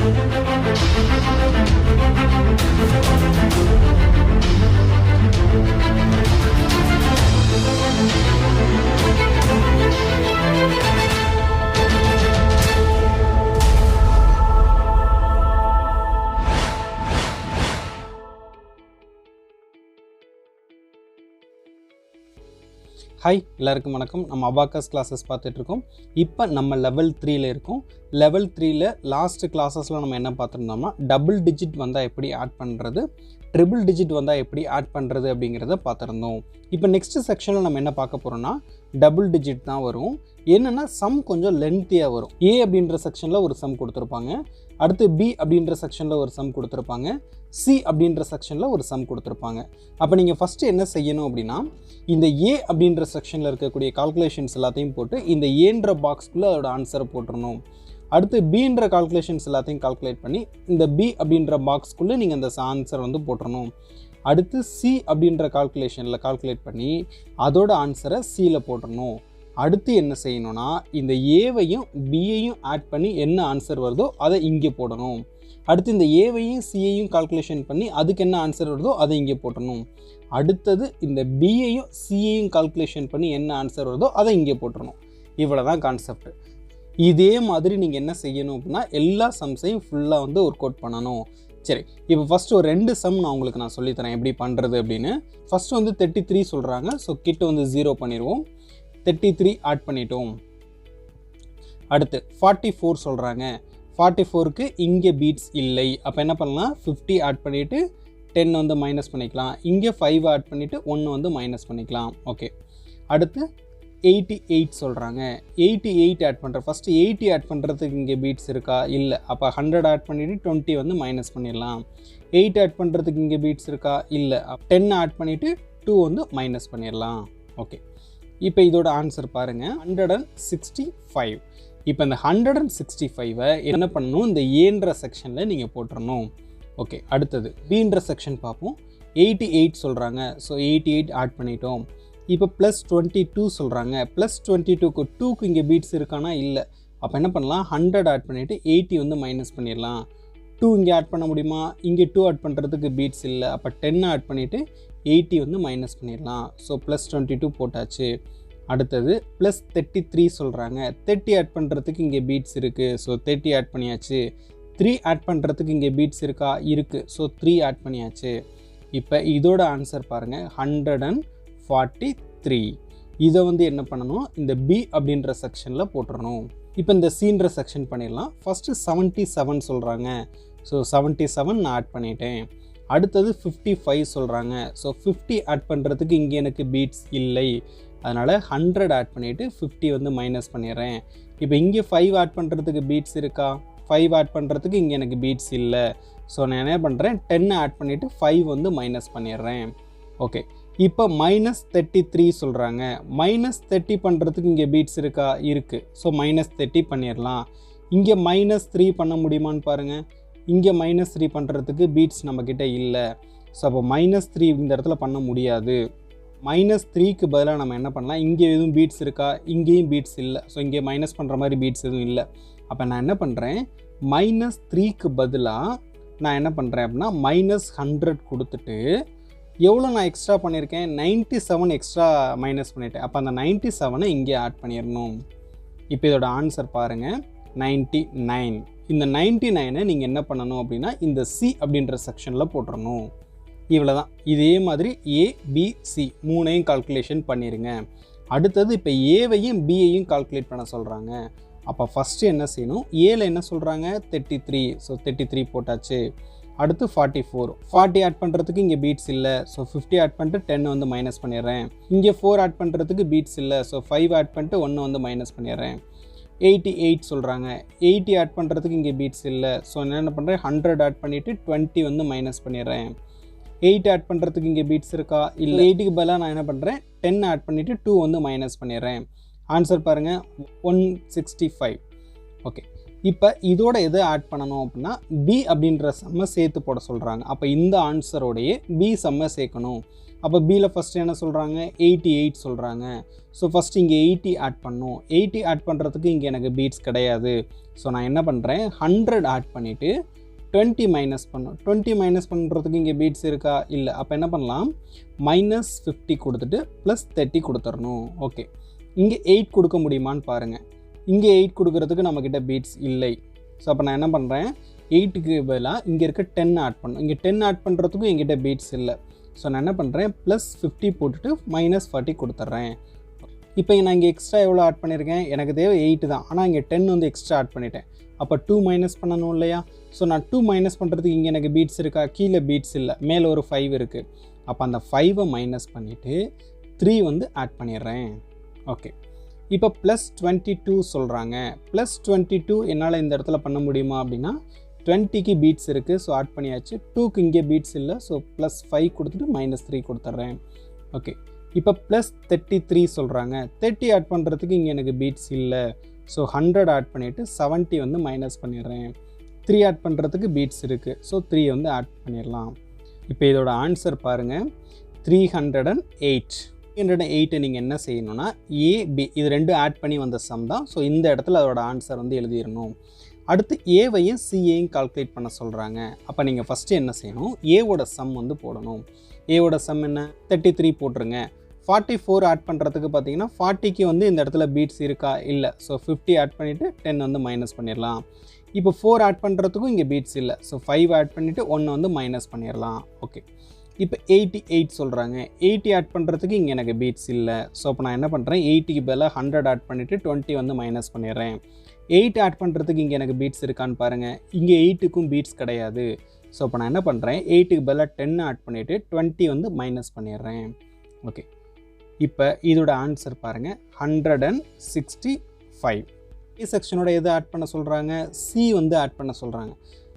Hi எல்லாருக்கும் வணக்கம். நம்ம அபாக்கஸ் கிளாஸஸ் பார்த்துட்ருக்கோம். இப்போ நம்ம லெவல் 3ல் இருக்கோம். லெவல் 3ல் லாஸ்ட் கிளாஸஸில் நம்ம என்ன பார்த்துருந்தோம்னா டபுள் டிஜிட் வந்தால் எப்படி ஆட் பண்ணுறது, ட்ரிபிள் டிஜிட் வந்தால் எப்படி ஆட் பண்ணுறது அப்படிங்கிறத பார்த்துருந்தோம். இப்போ நெக்ஸ்ட் செக்ஷனில் நம்ம என்ன பார்க்க போகிறோம்னா டபுள் டிஜிட் தான் வரும். என்னென்னா சம் கொஞ்சம் லென்த்தியாக வரும். ஏ அப்படின்ற செக்ஷனில் ஒரு சம் கொடுத்துருப்பாங்க, அடுத்து பி அப்படின்ற செக்ஷனில் ஒரு சம் கொடுத்துருப்பாங்க, சி அப்படின்ற செக்ஷனில் ஒரு சம் கொடுத்துருப்பாங்க. அப்போ நீங்கள் ஃபஸ்ட்டு என்ன செய்யணும் அப்படின்னா இந்த ஏ அப்படின்ற செக்ஷனில் இருக்கக்கூடிய கால்குலேஷன்ஸ் எல்லாத்தையும் போட்டு இந்த ஏன்ற பாக்ஸ்க்குள்ளே அதோட ஆன்சரை போட்டுடணும். அடுத்து பின்ற கால்குலேஷன்ஸ் எல்லாத்தையும் கால்குலேட் பண்ணி இந்த பி அப்படின்ற பாக்ஸ்க்குள்ளே நீங்கள் அந்த ஆன்சர் வந்து போட்டுடணும். அடுத்து சி அப்படின்ற கால்குலேஷனில் கால்குலேட் பண்ணி அதோட ஆன்சரை சியில் போட்டுடணும். அடுத்து என்ன செய்யணும்னா இந்த ஏவையும் பியையும் ஆட் பண்ணி என்ன ஆன்சர் வருதோ அதை இங்கே போடணும். அடுத்து இந்த ஏவையும் சியையும் கால்குலேஷன் பண்ணி அதுக்கு என்ன ஆன்சர் வருதோ அதை இங்கே போட்டணும். அடுத்தது இந்த பியையும் சியையும் கால்குலேஷன் பண்ணி என்ன ஆன்சர் வருதோ அதை இங்கே போட்டுடணும். இவ்வளோ தான் கான்செப்ட். இதே மாதிரி நீங்கள் என்ன செய்யணும் அப்படின்னா எல்லா சம்ஸையும் ஃபுல்லாக வந்து ஒர்க் அவுட் பண்ணணும். சரி, இப்போ ஃபஸ்ட்டு ஒரு 2 சம் நான் உங்களுக்கு சொல்லித்தரேன் எப்படி பண்ணுறது அப்படின்னு. ஃபஸ்ட்டு வந்து 33 சொல்கிறாங்க. ஸோ கிட்ட வந்து 0 பண்ணிடுவோம். 33 ஆட் பண்ணிட்டோம். அடுத்து 44 சொல்கிறாங்க. 44க்கு இங்கே பீட்ஸ் இல்லை. அப்போ என்ன பண்ணலாம், 50 ஆட் பண்ணிவிட்டு 10 வந்து மைனஸ் பண்ணிக்கலாம். இங்கே 5 ஆட் பண்ணிவிட்டு 1 வந்து மைனஸ் பண்ணிக்கலாம். ஓகே, அடுத்து 88 சொல்கிறாங்க. 88 ஆட் பண்ணுற ஃபஸ்ட்டு 80 ஆட் பண்ணுறதுக்கு இங்கே பீட்ஸ் இருக்கா, இல்லை. அப்போ 100 ஆட் பண்ணிவிட்டு 20 வந்து மைனஸ் பண்ணிடலாம். 8 ஆட் பண்ணுறதுக்கு இங்கே பீட்ஸ் இருக்கா, இல்லை. 10 ஆட் பண்ணிவிட்டு 2 வந்து மைனஸ் பண்ணிடலாம். ஓகே, இப்போ இதோட ஆன்சர் பாருங்கள், 165. இப்போ இந்த 165 என்ன பண்ணணும், இந்த ஏன்ற செக்ஷனில் நீங்கள் போட்டுடணும். ஓகே, அடுத்தது பீன்ற செக்ஷன் பார்ப்போம். 88 சொல்கிறாங்க. ஸோ 88 ஆட் பண்ணிட்டோம். இப்போ ப்ளஸ் 22 சொல்கிறாங்க. ப்ளஸ் 22க்கு 2க்கு இங்கே பீட்ஸ் இருக்கானா, இல்லை. அப்போ என்ன பண்ணலாம், 100 ஆட் பண்ணிவிட்டு 80 வந்து மைனஸ் பண்ணிடலாம். 2 இங்கே ஆட் பண்ண முடியுமா, இங்கே 2 ஆட் பண்ணுறதுக்கு பீட்ஸ் இல்லை. அப்போ 10 ஆட் பண்ணிவிட்டு 80 வந்து மைனஸ் பண்ணிடலாம். ஸோ ப்ளஸ் 22 போட்டாச்சு. அடுத்தது ப்ளஸ் 33 சொல்கிறாங்க. 30 ஆட் பண்ணுறதுக்கு இங்கே பீட்ஸ் இருக்குது. ஸோ 30 ஆட் பண்ணியாச்சு. 3 ஆட் பண்ணுறதுக்கு இங்கே பீட்ஸ் இருக்கா, இருக்குது. ஸோ 3 ஆட் பண்ணியாச்சு. இப்போ இதோட ஆன்சர் பாருங்கள், 143. இதை வந்து என்ன பண்ணணும், இந்த பி அப்படின்ற செக்ஷனில் போட்டுடணும். இப்போ இந்த சீன்ற செக்ஷன் பண்ணிடலாம். ஃபஸ்ட்டு 77 சொல்கிறாங்க. ஸோ 77 நான் ஆட் பண்ணிட்டேன். அடுத்தது 55 சொல்கிறாங்க. ஸோ 50 ஆட் பண்ணுறதுக்கு இங்கே எனக்கு பீட்ஸ் இல்லை. அதனால் 100 ஆட் பண்ணிவிட்டு 50 வந்து மைனஸ் பண்ணிடுறேன். இப்போ இங்கே 5 ஆட் பண்ணுறதுக்கு பீட்ஸ் இருக்கா, 5 ஆட் பண்ணுறதுக்கு இங்கே எனக்கு பீட்ஸ் இல்லை. ஸோ நான் என்ன பண்ணுறேன், 10 ஆட் பண்ணிவிட்டு 5 வந்து மைனஸ் பண்ணிடுறேன். ஓகே, இப்போ மைனஸ் 33 சொல்கிறாங்க. மைனஸ் 30 பண்ணுறதுக்கு இங்கே பீட்ஸ் இருக்கா, இருக்குது. ஸோ மைனஸ் 30 பண்ணிடலாம். இங்கே மைனஸ் 3 பண்ண முடியுமான்னு பாருங்கள். இங்கே மைனஸ் 3 பண்ணுறதுக்கு பீட்ஸ் நம்மக்கிட்ட இல்லை. ஸோ அப்போ மைனஸ் 3 இந்த இடத்துல பண்ண முடியாது. மைனஸ் 3க்கு பதிலாக நம்ம என்ன பண்ணலாம், இங்கே எதுவும் பீட்ஸ் இருக்கா, இங்கேயும் பீட்ஸ் இல்லை. ஸோ இங்கே மைனஸ் பண்ணுற மாதிரி பீட்ஸ் எதுவும் இல்லை. அப்போ நான் என்ன பண்ணுறேன், மைனஸ் 3க்கு பதிலாக நான் என்ன பண்ணுறேன் அப்படின்னா மைனஸ் 100 கொடுத்துட்டு எவ்வளோ நான் எக்ஸ்ட்ரா பண்ணியிருக்கேன், 97 எக்ஸ்ட்ரா மைனஸ் பண்ணிட்டேன். அப்போ அந்த 97 இங்கே ஆட் பண்ணிடணும். இப்போ இதோட ஆன்சர் பாருங்கள், 99. இந்த 99 நீங்கள் என்ன பண்ணணும் அப்படின்னா இந்த சி அப்படின்ற செக்ஷனில் போட்டுடணும். இவ்வளோ தான். இதே மாதிரி ஏ பி சி 3ஐயும் கால்குலேஷன் பண்ணிடுங்க. அடுத்தது இப்போ ஏவையும் பியையும் கால்குலேட் பண்ண சொல்கிறாங்க. அப்போ ஃபஸ்ட்டு என்ன செய்யணும், ஏல என்ன சொல்கிறாங்க, 33. ஸோ 33 போட்டாச்சு. அடுத்து 44. 40 ஆட் பண்ணுறதுக்கு இங்கே பீட்ஸ் இல்லை. ஸோ 50 ஆட் பண்ணிட்டு 10 வந்து மைனஸ் பண்ணிடுறேன். இங்கே 4 ஆட் பண்ணுறதுக்கு பீட்ஸ் இல்லை. ஸோ 5 ஆட் பண்ணிட்டு 1 வந்து மைனஸ் பண்ணிடுறேன். 88 சொல்கிறாங்க. 80 ஆட் பண்ணுறதுக்கு இங்கே பீட்ஸ் இல்லை. ஸோ நான் என்ன பண்ணுறேன், 100 ஆட் பண்ணிவிட்டு 20 வந்து மைனஸ் பண்ணிடுறேன். 8 ஆட் பண்ணுறதுக்கு இங்கே பீட்ஸ் இருக்கா, இல்லை. 8க்கு பதிலாக நான் என்ன பண்ணுறேன், 10 ஆட் பண்ணிவிட்டு 2 வந்து மைனஸ் பண்ணிடுறேன். ஆன்சர் பாருங்கள், 165. ஓகே, இப்போ இதோட எதை ஆட் பண்ணணும் அப்படின்னா பி அப்படின்ற சம்மை சேர்த்து போட சொல்கிறாங்க. அப்போ இந்த ஆன்சரோடையே பி சம்மை சேர்க்கணும். அப்போ பியில் ஃபஸ்ட்டு என்ன சொல்கிறாங்க 88 சொல்கிறாங்க. ஸோ ஃபஸ்ட்டு இங்கே 80 ஆட் பண்ணணும். 80 ஆட் பண்ணுறதுக்கு இங்கே எனக்கு பீட்ஸ் கிடையாது. ஸோ நான் என்ன பண்ணுறேன் 100 ஆட் பண்ணிவிட்டு 20 மைனஸ் பண்ணணும். 20 மைனஸ் பண்ணுறதுக்கு இங்கே பீட்ஸ் இருக்கா? இல்லை. அப்போ என்ன பண்ணலாம் -50 கொடுத்துட்டு +30 கொடுத்துடணும். ஓகே, இங்கே 8 கொடுக்க முடியுமான்னு பாருங்கள். இங்கே 8 கொடுக்குறதுக்கு நம்மக்கிட்ட பீட்ஸ் இல்லை. ஸோ அப்போ நான் என்ன பண்ணுறேன் 8க்கு பதிலாக இங்கே இருக்க 10 ஆட் பண்ணணும். இங்கே 10 ஆட் பண்ணுறதுக்கும் எங்கிட்ட பீட்ஸ் இல்லை. ஸோ நான் என்ன பண்ணுறேன் +50 போட்டுட்டு -40 கொடுத்துட்றேன். இப்போ நான் இங்கே எக்ஸ்ட்ரா எவ்வளோ ஆட் பண்ணியிருக்கேன்? எனக்கு தேவை 8 தான். ஆனால் இங்கே 10 வந்து எக்ஸ்ட்ரா ஆட் பண்ணிட்டேன். அப்போ 2 மைனஸ் பண்ணணும் இல்லையா? ஸோ நான் 2 மைனஸ் பண்ணுறதுக்கு இங்கே எனக்கு பீட்ஸ் இருக்கா? கீழே பீட்ஸ் இல்லை, மேலே ஒரு 5 இருக்குது. அப்போ அந்த 5ஐ மைனஸ் பண்ணிவிட்டு 3 வந்து ஆட் பண்ணிடுறேன். ஓகே, இப்போ +22 சொல்கிறாங்க. +22 என்னால் இந்த இடத்துல பண்ண முடியுமா அப்படின்னா 20க்கு பீட்ஸ் இருக்குது. ஸோ ஆட் பண்ணியாச்சு. 2க்கு இங்கே பீட்ஸ் இல்லை. ஸோ +5 கொடுத்துட்டு -3 கொடுத்துட்றேன். ஓகே, இப்போ +33 சொல்கிறாங்க. 30 ஆட் பண்ணுறதுக்கு இங்கே எனக்கு பீட்ஸ் இல்லை. ஸோ 100 ஆட் பண்ணிவிட்டு 70 வந்து மைனஸ் பண்ணிடுறேன். 3 ஆட் பண்ணுறதுக்கு பீட்ஸ் இருக்குது. ஸோ 3 வந்து ஆட் பண்ணிடலாம். இப்போ இதோட ஆன்சர் பாருங்கள் 308. 308 நீங்கள் என்ன செய்யணும்னா ஏபி இது ரெண்டும் ஆட் பண்ணி வந்த சம் தான். ஸோ இந்த இடத்துல அதோட ஆன்சர் வந்து எழுதிடணும். அடுத்து ஏவையும் சிஏயும் கால்குலேட் பண்ண சொல்கிறாங்க. அப்போ நீங்கள் ஃபஸ்ட்டு என்ன செய்யணும், ஏவோட சம் வந்து போடணும். ஏவோட சம் என்ன 33 போட்டுருங்க. 44 ஆட் பண்ணுறதுக்கு பார்த்தீங்கன்னா 40க்கு வந்து இந்த இடத்துல பீட்ஸ் இருக்கா? இல்லை. ஸோ 50 ஆட் பண்ணிவிட்டு 10 வந்து மைனஸ் பண்ணிடலாம். இப்போ 4 ஆட் பண்ணுறதுக்கும் இங்கே பீட்ஸ் இல்லை. ஸோ 5 ஆட் பண்ணிவிட்டு 1 வந்து மைனஸ் பண்ணிடலாம். ஓகே, இப்போ 88 சொல்கிறாங்க. 80 ஆட் பண்ணுறதுக்கு இங்கே எனக்கு பீட்ஸ் இல்லை. ஸோ அப்போ நான் என்ன பண்ணுறேன் 80க்கு பதிலாக 100 ஆட் பண்ணிவிட்டு 20 வந்து மைனஸ் பண்ணிடுறேன். 8 ஆட் பண்ணுறதுக்கு இங்கே எனக்கு பீட்ஸ் இருக்கான்னு பாருங்கள். இங்கே 8க்கும் பீட்ஸ் கிடையாது. ஸோ அப்போ நான் என்ன பண்ணுறேன் 8க்கு பதிலாக 10 ஆட் பண்ணிவிட்டு 20 வந்து மைனஸ் பண்ணிடுறேன். ஓகே, இப்போ இதோட ஆன்சர் பாருங்கள் 165. சி செக்ஷனோட எது ஆட் பண்ண சொல்கிறாங்க? சி வந்து ஆட் பண்ண சொல்கிறாங்க.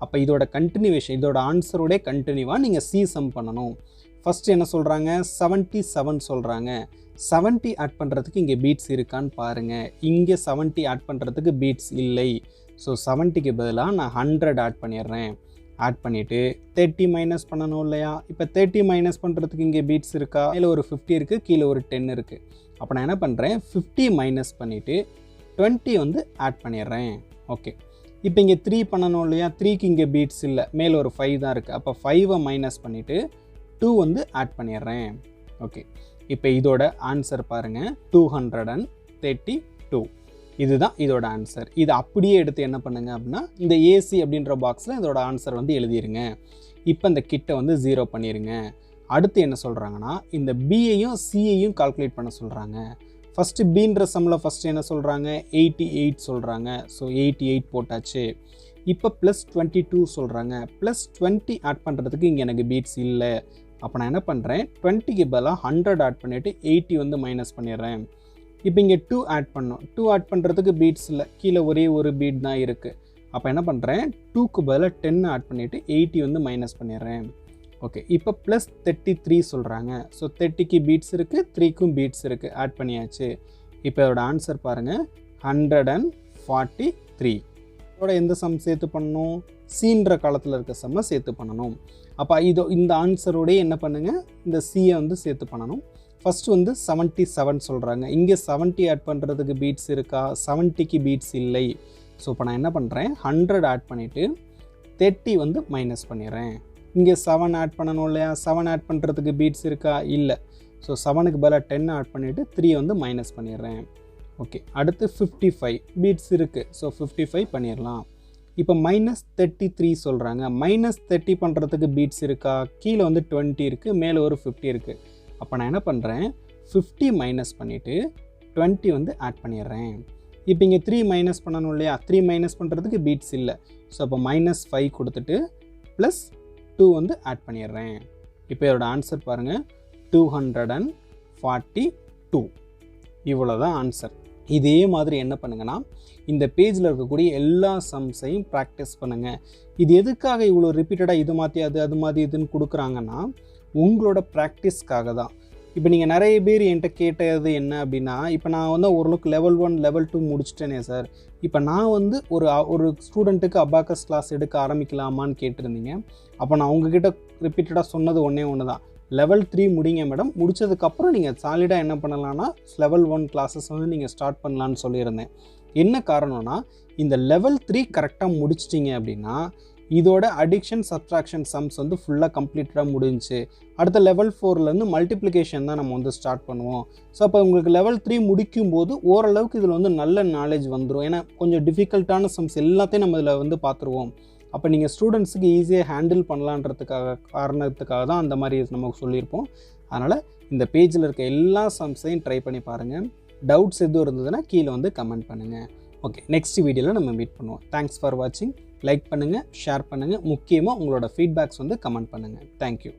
அப்போ இதோட கண்டினியூவேஷன், இதோட ஆன்சரோட கண்டினியூவாக நீங்கள் சி சம் பண்ணணும். ஃபஸ்ட்டு என்ன சொல்கிறாங்க 77 சொல்கிறாங்க. 70 ஆட் பண்ணுறதுக்கு இங்கே பீட்ஸ் இருக்கான்னு பாருங்கள். இங்கே 70 ஆட் பண்ணுறதுக்கு பீட்ஸ் இல்லை. ஸோ 70க்கு பதிலாக நான் 100 ஆட் பண்ணிடுறேன். ஆட் பண்ணிவிட்டு 30 மைனஸ் பண்ணணும் இல்லையா? இப்போ 30 மைனஸ் பண்ணுறதுக்கு இங்கே பீட்ஸ் இருக்கா? கீழே ஒரு 50 இருக்குது, கீழே ஒரு 10 இருக்குது. அப்போ நான் என்ன பண்ணுறேன் 50 மைனஸ் பண்ணிவிட்டு 20 வந்து ஆட் பண்ணிடுறேன். ஓகே, இப்போ இங்கே 3 பண்ணணும் இல்லையா? 3க்கு இங்கே பீட்ஸ் இல்லை, மேலே ஒரு 5 தான் இருக்குது. அப்போ 5ஐ மைனஸ் பண்ணிவிட்டு 2 வந்து ஆட் பண்ணிடுறேன். ஓகே, இப்போ இதோட ஆன்சர் பாருங்கள் 232. இதுதான் இதோட ஆன்சர். இது அப்படியே எடுத்து என்ன பண்ணுங்க அப்படின்னா இந்த ஏசி அப்படின்ற பாக்ஸில் இதோட ஆன்சர் வந்து எழுதிருங்க. இப்போ இந்த கிட்டை வந்து 0 பண்ணிடுங்க. அடுத்து என்ன சொல்கிறாங்கன்னா இந்த பியையும் சியையும் கால்குலேட் பண்ண சொல்கிறாங்க. ஃபஸ்ட்டு பீன்ற சம்மில் ஃபஸ்ட்டு என்ன சொல்கிறாங்க 88 சொல்கிறாங்க. ஸோ 88 போட்டாச்சு. இப்போ +22 சொல்கிறாங்க. +20 ஆட் பண்ணுறதுக்கு இங்கே எனக்கு பீட்ஸ் இல்லை. அப்போ நான் என்ன பண்ணுறேன் 20க்கு பதிலாக 100 ஆட் பண்ணிவிட்டு 80 வந்து மைனஸ் பண்ணிடுறேன். இப்போ இங்கே 2 ஆட் பண்ணோம். 2 ஆட் பண்ணுறதுக்கு பீட்ஸ் இல்லை, கீழே ஒரே ஒரு பீட் தான் இருக்குது. அப்போ என்ன பண்ணுறேன் 2க்கு பதிலாக 10 ஆட் பண்ணிவிட்டு 80 வந்து மைனஸ் பண்ணிடுறேன். ஓகே, இப்போ +33 சொல்கிறாங்க. ஸோ 30க்கு பீட்ஸ் இருக்குது, 3க்கும் பீட்ஸ் இருக்குது, ஆட் பண்ணியாச்சு. இப்போ இதோட ஆன்சர் பாருங்கள் 143. இதோட எந்த சம் சேர்த்து பண்ணணும்? சீன்ற காலத்தில் இருக்க சம்மை சேர்த்து பண்ணணும். அப்போ இந்த ஆன்சரோடய என்ன பண்ணுங்கள் இந்த சியை வந்து சேர்த்து பண்ணணும். ஃபஸ்ட்டு வந்து 77 சொல்கிறாங்க. இங்கே 70 ஆட் பண்ணுறதுக்கு பீட்ஸ் இருக்கா? 70க்கு பீட்ஸ் இல்லை. ஸோ இப்போ நான் என்ன பண்ணுறேன் 100 ஆட் பண்ணிவிட்டு 30 வந்து மைனஸ் பண்ணிடுறேன். இங்கே 7 ஆட் பண்ணணும் இல்லையா? 7 ஆட் பண்ணுறதுக்கு பீட்ஸ் இருக்கா? இல்லை. ஸோ 7க்கு பதிலாக 10 ஆட் பண்ணிவிட்டு 3 வந்து மைனஸ் பண்ணிடுறேன். ஓகே, அடுத்து 55 பீட்ஸ் இருக்குது. ஸோ 55 பண்ணிடலாம். இப்போ -33 சொல்கிறாங்க. -30 பண்ணுறதுக்கு பீட்ஸ் இருக்கா? கீழே வந்து 20 இருக்குது, மேலே ஒரு 50 இருக்குது. அப்போ நான் என்ன பண்ணுறேன் 50 மைனஸ் பண்ணிவிட்டு 20 வந்து ஆட் பண்ணிடுறேன். இப்போ இங்கே 3 மைனஸ் பண்ணணும் இல்லையா? 3 மைனஸ் பண்ணுறதுக்கு பீட்ஸ் இல்லை. ஸோ அப்போ -5 கொடுத்துட்டு +2 வந்து ஆட் பண்ணிடுறேன். இப்போ இதோட ஆன்சர் பாருங்கள் 242. இவ்வளோ தான் ஆன்சர். இதே மாதிரி என்ன பண்ணுங்கன்னா இந்த பேஜில் இருக்கக்கூடிய எல்லா சம்ஸையும் ப்ராக்டிஸ் பண்ணுங்கள். இது எதுக்காக இவ்வளோ ரிப்பீட்டடாக இது மாற்றி அது மாதிரி இதுன்னு கொடுக்குறாங்கன்னா உங்களோட ப்ராக்டிஸ்க்காக தான். இப்போ நீங்கள் நிறைய பேர் என்கிட்ட கேட்டது என்ன அப்படின்னா, இப்போ நான் வந்து ஓரளவுக்கு லெவல் 1 லெவல் 2 முடிச்சிட்டேனே சார், இப்போ நான் வந்து ஒரு ஸ்டூடெண்ட்டுக்கு அபாக்கஸ் கிளாஸ் எடுக்க ஆரம்பிக்கலாமான்னு கேட்டிருந்தீங்க. அப்போ நான் உங்ககிட்ட ரிப்பீட்டடாக சொன்னது ஒன்று தான், லெவல் 3 முடிங்க மேடம். முடிச்சதுக்கப்புறம் நீங்கள் சாலிடாக என்ன பண்ணலான்னா லெவல் 1 கிளாஸஸ் வந்து நீங்கள் ஸ்டார்ட் பண்ணலான்னு சொல்லியிருந்தேன். என்ன காரணம்னா இந்த லெவல் 3 கரெக்டாக முடிச்சிட்டிங்க அப்படின்னா இதோட அடிக்ஷன் சப்ட்ராக்ஷன் சம்ஸ் வந்து ஃபுல்லாக கம்ப்ளீட்டடாக முடிஞ்சு அடுத்த லெவல் 4லேருந்து மல்டிப்ளிகேஷன் தான் நம்ம வந்து ஸ்டார்ட் பண்ணுவோம். ஸோ அப்போ உங்களுக்கு லெவல் 3 முடிக்கும்போது ஓரளவுக்கு இதில் வந்து நல்ல நாலேஜ் வந்துடும். ஏன்னா கொஞ்சம் டிஃபிகல்ட்டான சம்ஸ் எல்லாத்தையும் நம்ம இதில் வந்து பார்த்துருவோம். அப்போ நீங்கள் ஸ்டூடெண்ட்ஸுக்கு ஈஸியாக ஹேண்டில் காரணத்துக்காக தான் அந்த மாதிரி நமக்கு சொல்லியிருப்போம். அதனால் இந்த பேஜில் இருக்க எல்லா சம்ஸையும் ட்ரை பண்ணி பாருங்கள். டவுட்ஸ் எதுவும் இருந்ததுன்னா கீழே வந்து கமெண்ட் பண்ணுங்கள். ஓகே, நெக்ஸ்ட் வீடியோவில் நம்ம மீட் பண்ணுவோம். தேங்க்ஸ் ஃபார் வாட்சிங். லைக் பண்ணுங்கள், ஷேர் பண்ணுங்கள், முக்கியமாக உங்களோட ஃபீட்பேக்ஸ் வந்து கமெண்ட் பண்ணுங்கள். தேங்க்யூ.